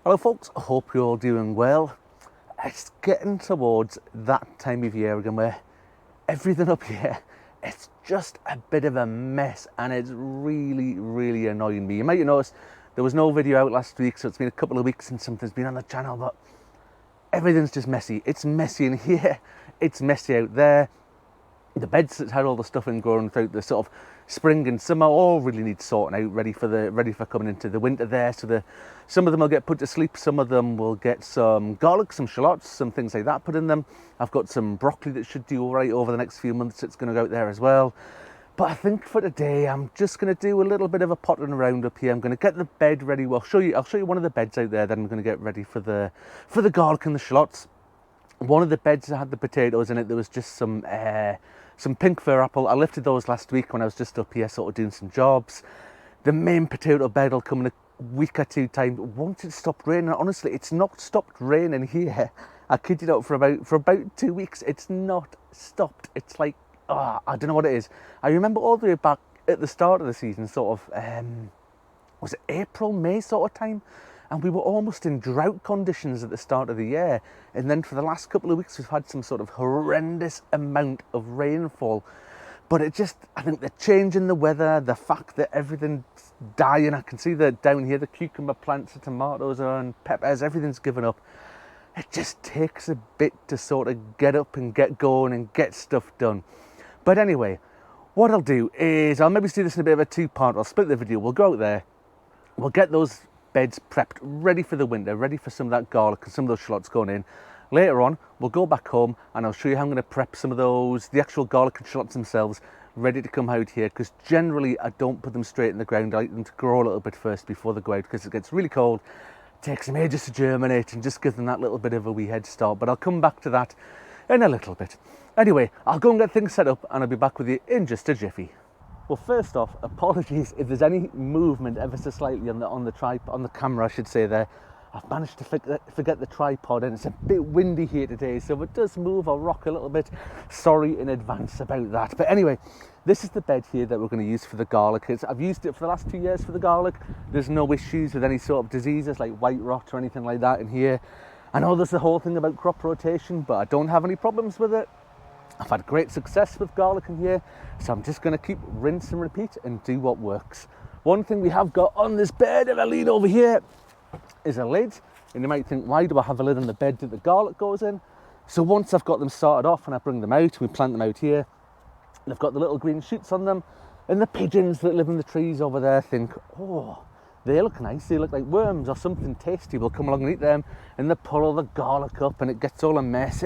Hello folks, I hope you're all doing well. It's getting towards that time of year again where everything up here, it's just a bit of a mess and it's really annoying me. You might have noticed there was no video out last week, so it's been a couple of weeks since something's been on the channel, but everything's just messy. It's messy in here, it's messy out there. The beds that had all the stuff in growing throughout the sort of spring and summer all really need sorting out, ready for coming into the winter there. So some of them will get put to sleep, some of them will get some garlic, some shallots, some things like that put in them. I've got some broccoli that should do all right over the next few months. It's going to go out there as well. But I think for today I'm just going to do a little bit of a pottering around up here. I'm going to get the bed ready. Well, I'll show you one of the beds out there that I'm going to get ready for the garlic and the shallots. One of the beds that had the potatoes in it, there was just some pink fir apple. I lifted those last week when I was just up here sort of doing some jobs. The main potato bed will come in a week or two time once it stopped raining. Honestly, it's not stopped raining here. I kid you not, for about 2 weeks it's not stopped. It's like, I don't know what it is. I remember all the way back at the start of the season, sort of was it April, May sort of time, and we were almost in drought conditions at the start of the year. And then for the last couple of weeks, we've had some sort of horrendous amount of rainfall. But I think the change in the weather, the fact that everything's dying, I can see that down here, the cucumber plants, the tomatoes and peppers, everything's given up. It just takes a bit to sort of get up and get going and get stuff done. But anyway, what I'll do is I'll maybe do this in a bit of a two-part. I'll split the video. We'll go out there, we'll get those beds prepped, ready for the winter, ready for some of that garlic and some of those shallots going in. Later on, we'll go back home and I'll show you how I'm going to prep some of those, the actual garlic and shallots themselves, ready to come out here, because generally I don't put them straight in the ground. I like them to grow a little bit first before they go out, because it gets really cold, it takes them ages to germinate, and just give them that little bit of a wee head start. But I'll come back to that in a little bit. Anyway, I'll go and get things set up and I'll be back with you in just a jiffy. Well, first off, apologies if there's any movement ever so slightly on the camera, I should say there. I've managed to forget the tripod, and it's a bit windy here today, so if it does move or rock a little bit, sorry in advance about that. But anyway, this is the bed here that we're going to use for the garlic. I've used it for the last 2 years for the garlic. There's no issues with any sort of diseases like white rot or anything like that in here. I know there's the whole thing about crop rotation, but I don't have any problems with it. I've had great success with garlic in here, so I'm just going to keep rinse and repeat and do what works. One thing we have got on this bed, if I lean over here, is a lid. And you might think, why do I have a lid on the bed that the garlic goes in? So once I've got them started off and I bring them out, we plant them out here, they've got the little green shoots on them, and the pigeons that live in the trees over there think, oh, they look nice, they look like worms or something tasty. We'll come along and eat them, and they pull all the garlic up and it gets all a mess.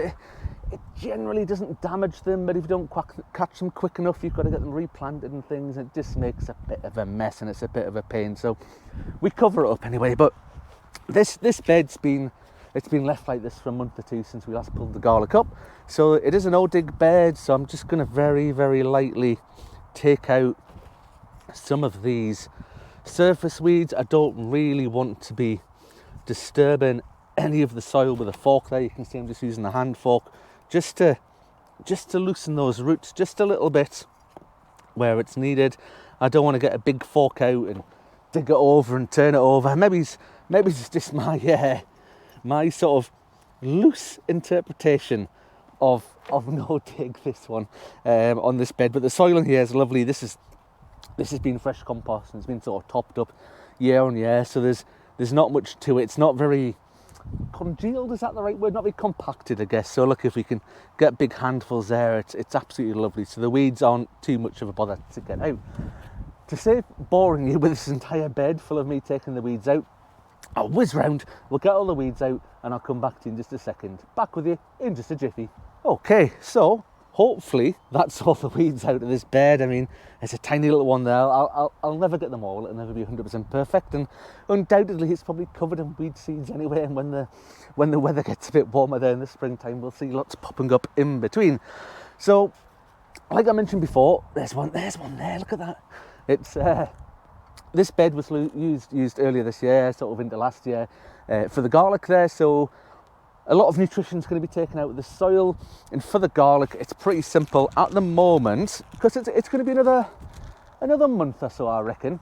It generally doesn't damage them, but if you don't catch them quick enough, you've got to get them replanted and things. It just makes a bit of a mess and it's a bit of a pain. So we cover it up anyway. But this bed's been left like this for a month or two since we last pulled the garlic up. So it is an no-dig bed. So I'm just going to very lightly take out some of these surface weeds. I don't really want to be disturbing any of the soil with a fork there. You can see I'm just using the hand fork just to loosen those roots just a little bit where it's needed. I don't want to get a big fork out and dig it over and turn it over. Maybe it's just my sort of loose interpretation of no dig, this one on this bed. But the soil in here is lovely. This has been fresh compost and it's been sort of topped up year on year, so there's not much to it. It's not very congealed, is that the right word? Not very compacted, I guess. So look, if we can get big handfuls there, it's absolutely lovely. So the weeds aren't too much of a bother to get out. To save boring you with this entire bed full of me taking the weeds out, I'll whiz round, we'll get all the weeds out, and I'll come back to you in just a second. Back with you in just a jiffy. Okay, so hopefully that's all the weeds out of this bed. I mean, it's a tiny little one there. I'll never get them all. It'll never be 100% perfect, and undoubtedly it's probably covered in weed seeds anyway. And when the weather gets a bit warmer there in the springtime, we'll see lots popping up in between. So, like I mentioned before, there's one there. Look at that. It's this bed was used earlier this year, sort of into last year, for the garlic there. So a lot of nutrition is going to be taken out of the soil, and for the garlic it's pretty simple at the moment, because it's going to be another month or so, I reckon,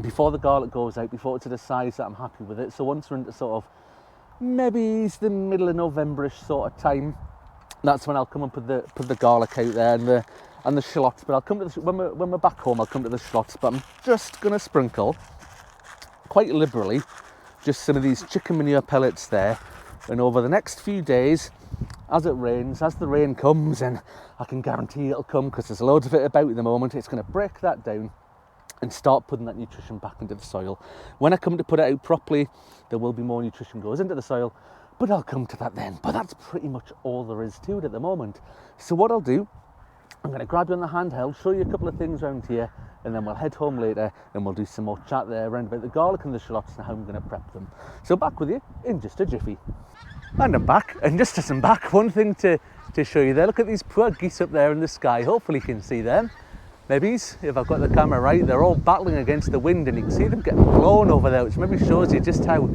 before the garlic goes out, before it's at a size that I'm happy with it. So once we're into sort of maybe it's the middle of November-ish sort of time, that's when I'll come and put the garlic out there and the shallots. But I'll come to this when we're back home. I'll come to the shallots, but I'm just gonna sprinkle quite liberally just some of these chicken manure pellets there. And over the next few days, as it rains, as the rain comes, and I can guarantee it'll come because there's loads of it about at the moment, it's going to break that down and start putting that nutrition back into the soil. When I come to put it out properly, there will be more nutrition goes into the soil, but I'll come to that then. But that's pretty much all there is to it at the moment. So what I'll do, I'm going to grab you on the handheld, show you a couple of things around here, and then we'll head home later and we'll do some more chat there around about the garlic and the shallots and how I'm going to prep them. So back with you in just a jiffy. And I'm back, and just as I'm back, one thing to show you there, look at these poor geese up there in the sky. Hopefully you can see them. Maybe, if I've got the camera right, they're all battling against the wind and you can see them getting blown over there, which maybe shows you just how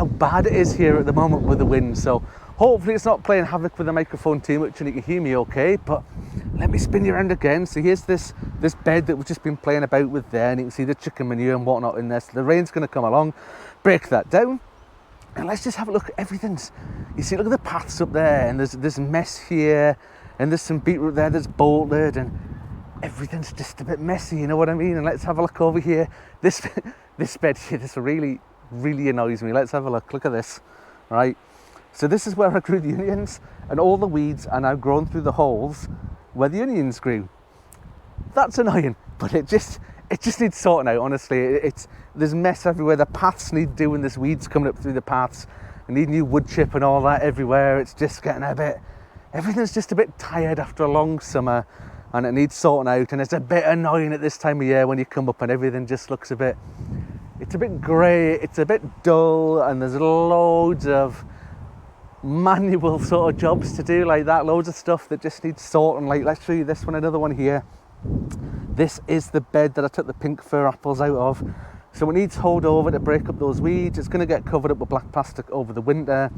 bad it is here at the moment with the wind. So hopefully it's not playing havoc with the microphone too much and you can hear me okay, but let me spin you around again. So here's this bed that we've just been playing about with there, and you can see the chicken manure and whatnot in there. So the rain's going to come along, break that down. And let's just have a look. Everything's, you see, look at the paths up there, and there's mess here, and there's some beetroot there that's bolted, and everything's just a bit messy, you know what I mean? And let's have a look over here. This bed here, this really annoys me. Let's have a look at this, right? So this is where I grew the onions, and all the weeds are now grown through the holes where the onions grew. That's annoying, but it just needs sorting out, honestly. There's mess everywhere. The paths need doing. There's weeds coming up through the paths. I need new wood chip and all that everywhere. It's just getting everything's just a bit tired after a long summer, and it needs sorting out. And it's a bit annoying at this time of year when you come up and everything just looks it's a bit grey, it's a bit dull, and there's loads of manual sort of jobs to do like that. Loads of stuff that just needs sorting. Like, let's show you this one, another one here. This is the bed that I took the pink fir apples out of. So it needs hold over to break up those weeds. It's going to get covered up with black plastic over the winter.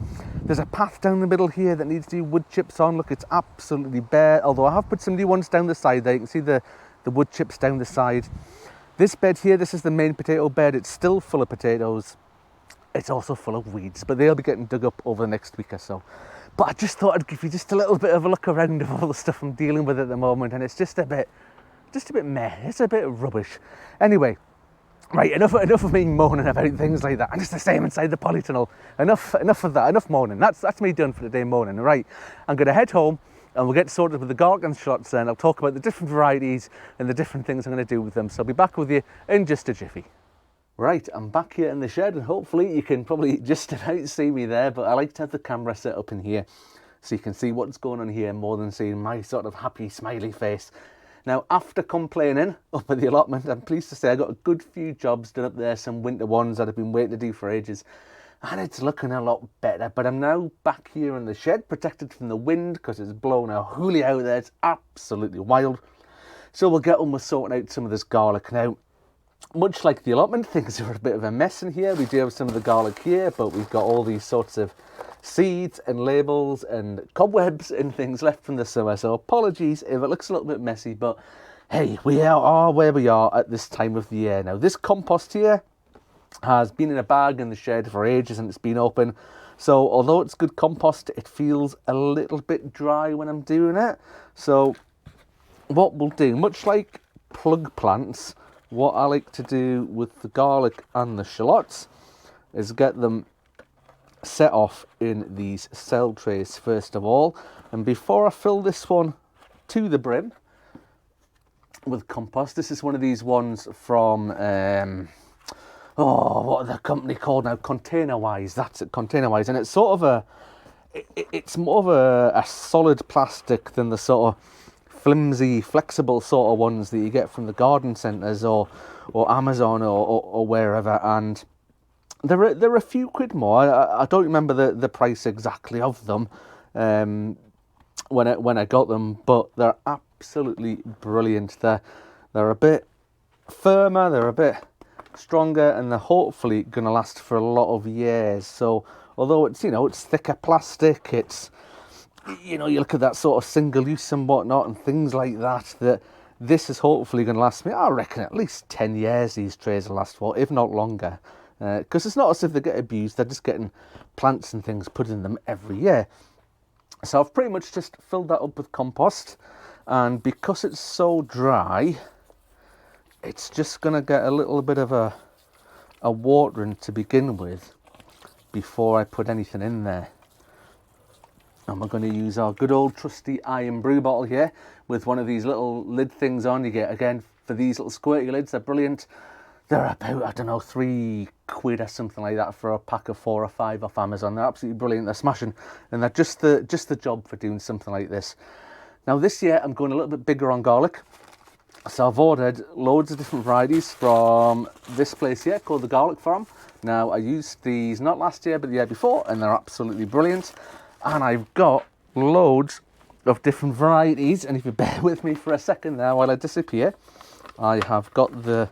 There's a path down the middle here that needs new wood chips on. Look, it's absolutely bare, although I have put some new ones down the side there. You can see the wood chips down the side. This bed here, this is the main potato bed. It's still full of potatoes. It's also full of weeds, but they'll be getting dug up over the next week or so. But I just thought I'd give you just a little bit of a look around of all the stuff I'm dealing with at the moment, and it's just a bit meh. It's a bit rubbish. Anyway, right, enough of me moaning about things like that. I'm just the same inside the polytunnel. Enough of that. Enough moaning. That's me done for the day moaning. Right, I'm going to head home and we'll get sorted with the garlic and shallots then. I'll talk about the different varieties and the different things I'm going to do with them. So I'll be back with you in just a jiffy. Right, I'm back here in the shed, and hopefully you can probably just about see me there, but I like to have the camera set up in here so you can see what's going on here more than seeing my sort of happy smiley face. Now, after complaining up at the allotment, I'm pleased to say I got a good few jobs done up there, some winter ones that I've been waiting to do for ages, and it's looking a lot better. But I'm now back here in the shed, protected from the wind because it's blowing a hoolie out there. It's absolutely wild. So we'll get on with sorting out some of this garlic now. Much like the allotment, things are a bit of a mess in here. We do have some of the garlic here, but we've got all these sorts of seeds and labels and cobwebs and things left from the summer. So apologies if it looks a little bit messy, but hey, we are where we are at this time of the year. Now, this compost here has been in a bag in the shed for ages and it's been open. So although it's good compost, it feels a little bit dry when I'm doing it. So what we'll do, much like plug plants, what I like to do with the garlic and the shallots is get them set off in these cell trays first of all. And before I fill this one to the brim with compost, this is one of these ones from, what are the company called now? Container Wise, that's it, Container Wise. And it's sort of it's more of a solid plastic than the sort of flimsy, flexible sort of ones that you get from the garden centres or Amazon or wherever, and they're a few quid more. I don't remember the price exactly of them when I got them, but they're absolutely brilliant. They're a bit firmer, they're a bit stronger, and they're hopefully going to last for a lot of years. So although it's, you know, it's thicker plastic, it's, you know, you look at that sort of single use and whatnot and things like that This is hopefully going to last me, I reckon, at least 10 years these trays will last for, if not longer. Because it's not as if they get abused, they're just getting plants and things put in them every year. So I've pretty much just filled that up with compost, and because it's so dry, it's just going to get a little bit of a watering to begin with before I put anything in there. And we're going to use our good old trusty iron brew bottle here with one of these little lid things on. You get, again, for these little squirty lids, they're brilliant. They're about, I don't know, £3 or something like that for a pack of 4 or 5 off Amazon. They're absolutely brilliant. They're smashing, and they're just the job for doing something like this. Now this year I'm going a little bit bigger on garlic, so I've ordered loads of different varieties from this place here called the Garlic Farm. Now I used these not last year but the year before, and they're absolutely brilliant. And I've got loads of different varieties, and if you bear with me for a second there while I disappear, I have got the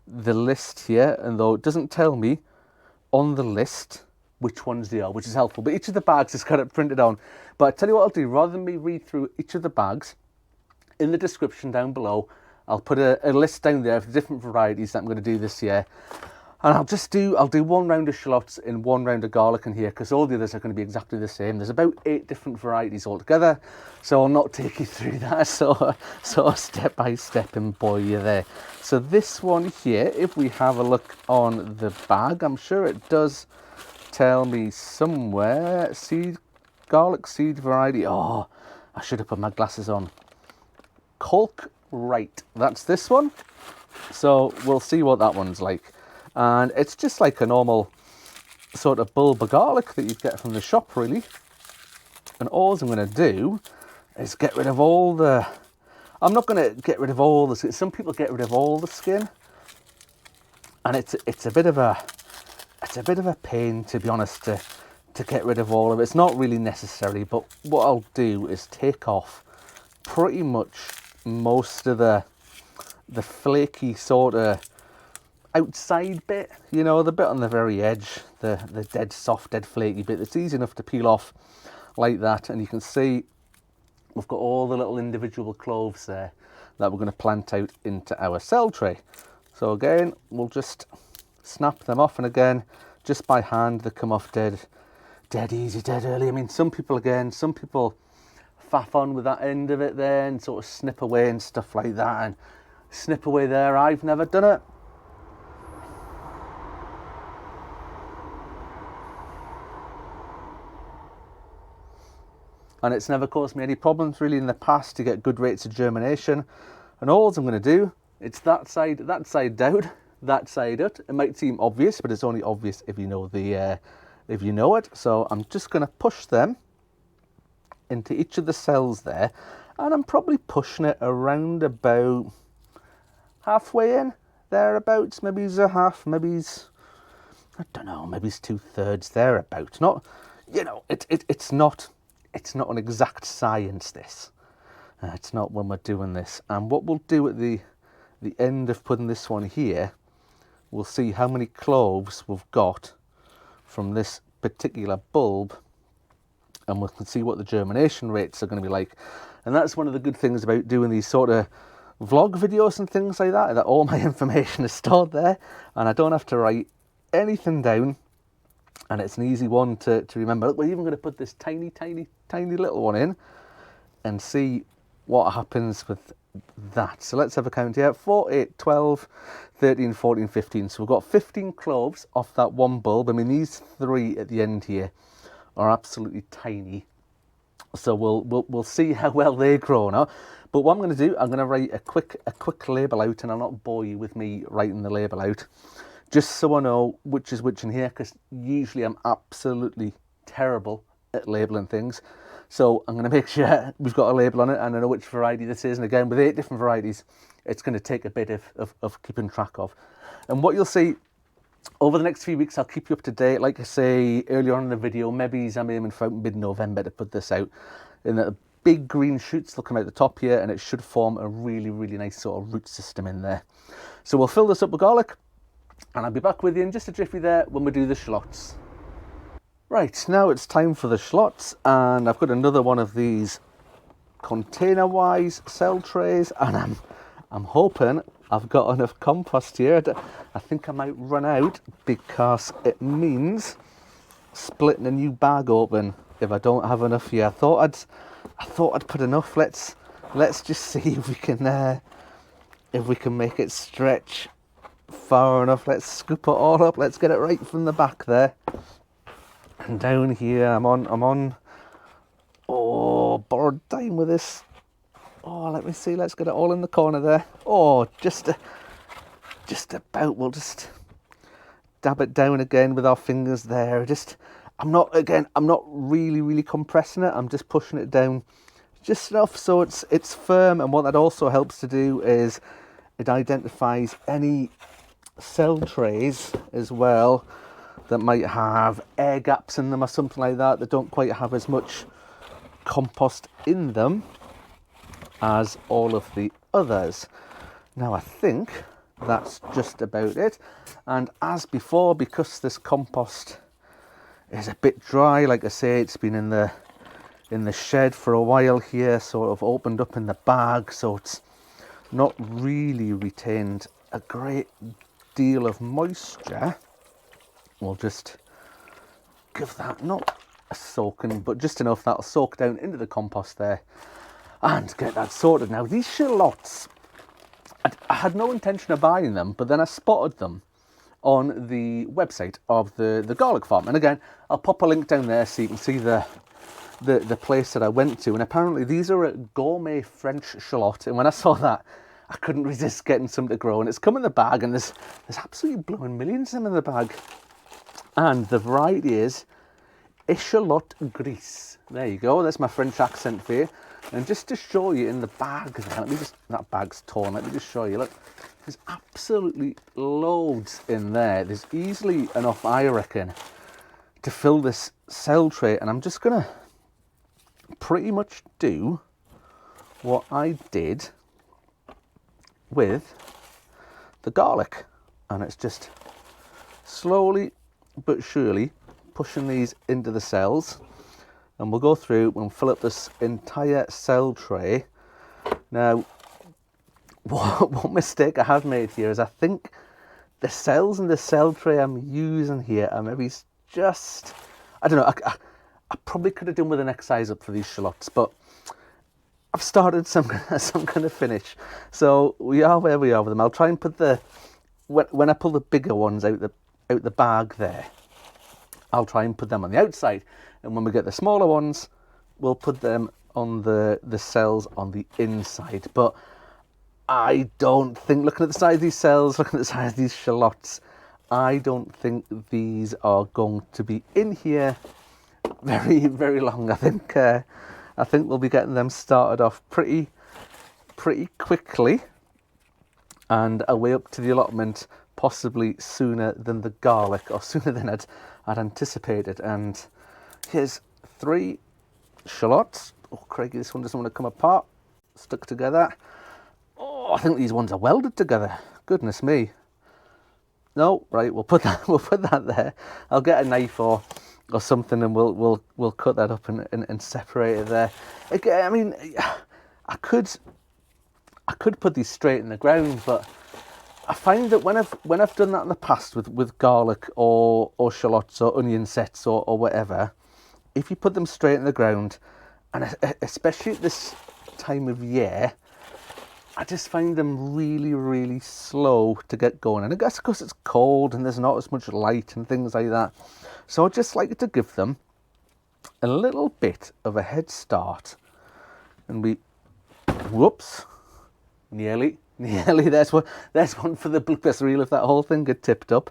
list here, and though it doesn't tell me on the list which ones they are, which is helpful, but each of the bags has got it printed on. But I tell you what I'll do, rather than me read through each of the bags, in the description down below I'll put a list down there of the different varieties that I'm going to do this year. And I'll do 1 round of shallots and 1 round of garlic in here, because all the others are going to be exactly the same. There's about 8 different varieties altogether, so I'll not take you through that sort of step by step and bore you there. So this one here, if we have a look on the bag, I'm sure it does tell me somewhere, garlic seed variety. Oh, I should have put my glasses on. Caulk Wight, that's this one. So we'll see what that one's like. And it's just like a normal sort of bulb of garlic that you'd get from the shop, really. And all I'm going to do is get rid of all the... I'm not going to get rid of all the skin. Some people get rid of all the skin, and it's a bit of a pain, to be honest, to get rid of all of it. It's not really necessary, but what I'll do is take off pretty much most of the flaky sort of outside bit, you know, the bit on the very edge, the dead soft, dead flaky bit that's easy enough to peel off like that. And you can see we've got all the little individual cloves there that we're going to plant out into our cell tray. So again, we'll just snap them off, and again, just by hand, they come off dead easy, dead early. I mean, some people faff on with that end of it there and sort of snip away and stuff like that, and snip away there. I've never done it. And it's never caused me any problems really in the past to get good rates of germination. And all I'm going to do, it's that side down, that side up. It might seem obvious, but it's only obvious if you know if you know it. So I'm just going to push them into each of the cells there, and I'm probably pushing it around about halfway in, thereabouts. Maybe it's a half, maybe it's, I don't know, maybe it's 2/3 thereabouts. Not, you know, it's not an exact science, this. It's not when we're doing this. And what we'll do at the end of putting this one here, we'll see how many cloves we've got from this particular bulb, and we can see what the germination rates are going to be like. And that's one of the good things about doing these sort of vlog videos and things like that all my information is stored there, and I don't have to write anything down. And it's an easy one to remember. Look, we're even going to put this tiny little one in and see what happens with that. So let's have a count here. 4, 8, 12, 13, 14, 15. So we've got 15 cloves off that one bulb. I mean, these 3 at the end here are absolutely tiny. So we'll see how well they grow now. But what I'm going to do, I'm going to write a quick label out, and I'll not bore you with me writing the label out, just so I know which is which in here, because usually I'm absolutely terrible at labelling things. So I'm going to make sure we've got a label on it and I know which variety this is. And again, with 8 different varieties, it's going to take a bit of keeping track of. And what you'll see over the next few weeks, I'll keep you up to date. Like I say earlier on in the video, maybe I'm aiming for mid-November to put this out. And the big green shoots will come out the top here, and it should form a really nice sort of root system in there. So we'll fill this up with garlic, and I'll be back with you in just a jiffy there when we do the shallots. Right, now it's time for the shallots, and I've got another one of these container-wise cell trays, and I'm hoping I've got enough compost here. I think I might run out, because it means splitting a new bag open if I don't have enough here. I thought I'd put enough. Let's just see if we can make it stretch far enough. Let's scoop it all up. Let's get it right from the back there. And down here, I'm on. Oh, borrowed time with this. Oh, let me see. Let's get it all in the corner there. Oh, just about. We'll just dab it down again with our fingers there. I'm not really compressing it. I'm just pushing it down just enough so it's firm. And what that also helps to do is it identifies any cell trays as well that might have air gaps in them or something like that don't quite have as much compost in them as all of the others. Now I think that's just about it. And as before, because this compost is a bit dry, like I say, it's been in the shed for a while here, sort of opened up in the bag, so it's not really retained a great deal of moisture. We'll just give that not a soaking, but just enough that'll soak down into the compost there and get that sorted. Now these shallots, I had no intention of buying them, but then I spotted them on the website of the garlic farm. And again, I'll pop a link down there so you can see the place that I went to. And apparently these are a gourmet French shallot. And when I saw that, I couldn't resist getting some to grow. And it's come in the bag, and there's absolutely blowing millions of them in the bag. And the variety is Echalot Gris. There you go. That's my French accent for you. And just to show you in the bag there, that bag's torn. Let me just show you. Look, there's absolutely loads in there. There's easily enough, I reckon, to fill this cell tray. And I'm just going to pretty much do what I did with the garlic. And it's just slowly but surely pushing these into the cells. And we'll go through and fill up this entire cell tray. Now, what mistake I have made here is I think the cells in the cell tray I'm using here are maybe just, I don't know, I probably could have done with the next size up for these shallots, but I've started, so I'm going to finish. So we are where we are with them. I'll try and put when I pull the bigger ones out the bag there, I'll try and put them on the outside. And when we get the smaller ones, we'll put them on the cells on the inside. But I don't think, looking at the size of these cells, looking at the size of these shallots, I don't think these are going to be in here very, very long. I think we'll be getting them started off pretty quickly and away up to the allotment, possibly sooner than the garlic, or sooner than I'd anticipated. And here's 3 shallots. Oh, Craigie, this one doesn't want to come apart. Stuck together. Oh, I think these ones are welded together. Goodness me. No, right, we'll put that there. I'll get a knife or something, and we'll cut that up and separate it there. Again, I mean, I could put these straight in the ground, but I find that when I've done that in the past with garlic or shallots or onion sets or whatever, if you put them straight in the ground, and especially at this time of year, I just find them really, really slow to get going. And I guess because it's cold and there's not as much light and things like that. So I just like to give them a little bit of a head start. And whoops, nearly, there's one for the bloopers reel if that whole thing get tipped up.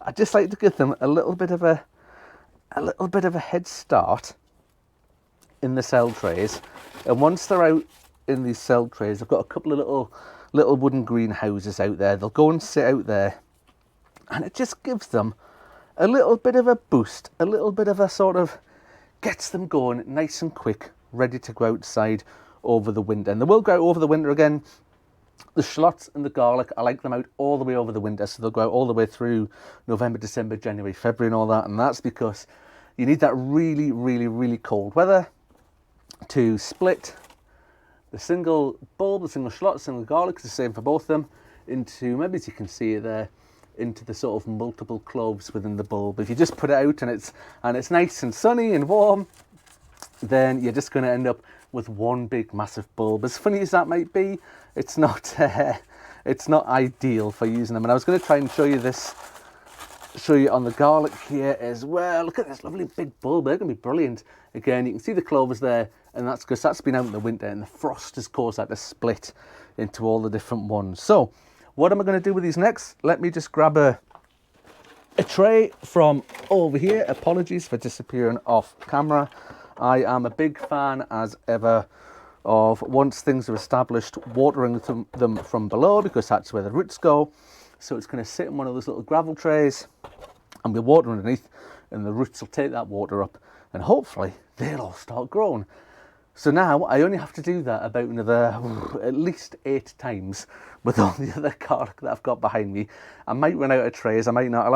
I just like to give them a little bit of a head start in the cell trays. And once they're out in these cell trays, I've got a couple of little wooden greenhouses out there. They'll go and sit out there, and it just gives them a little bit of a boost, a little bit of a sort of gets them going nice and quick, ready to go outside over the winter. And they will go out over the winter again. The shallots and the garlic, I like them out all the way over the winter, so they'll go out all the way through November, December, January, February and all that. And that's because you need that really, really, really cold weather to split the single bulb, the single shallot, the single garlic, is the same for both of them, into, maybe as you can see it there, into the sort of multiple cloves within the bulb. If you just put it out and it's nice and sunny and warm, then you're just going to end up with one big massive bulb. As funny as that might be, it's not it's not ideal for using them. And I was going to try and show you on the garlic here as well. Look at this lovely big bulb. They're going to be brilliant. Again, you can see the clovers there, and that's because that's been out in the winter and the frost has caused that to split into all the different ones. So what am I going to do with these next? Let me just grab a tray from over here. Apologies for disappearing off camera. I am a big fan, as ever, of, once things are established, watering them from below, because that's where the roots go. So it's going to sit in one of those little gravel trays and be water underneath, and the roots will take that water up, and hopefully they'll all start growing. So now I only have to do that about another at least 8 times with all the other garlic that I've got behind me. I might run out of trays, I might not. I'll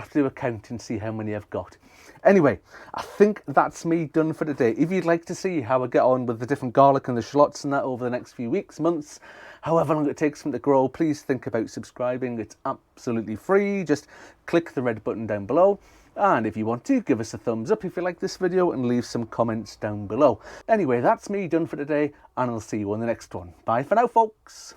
have to do a count and see how many I've got. Anyway, I think that's me done for today. If you'd like to see how I get on with the different garlic and the shallots and that over the next few weeks, months, however long it takes for them to grow, please think about subscribing. It's absolutely free. Just click the red button down below. And if you want to, give us a thumbs up if you like this video, and leave some comments down below. Anyway, that's me done for today, and I'll see you on the next one. Bye for now, folks.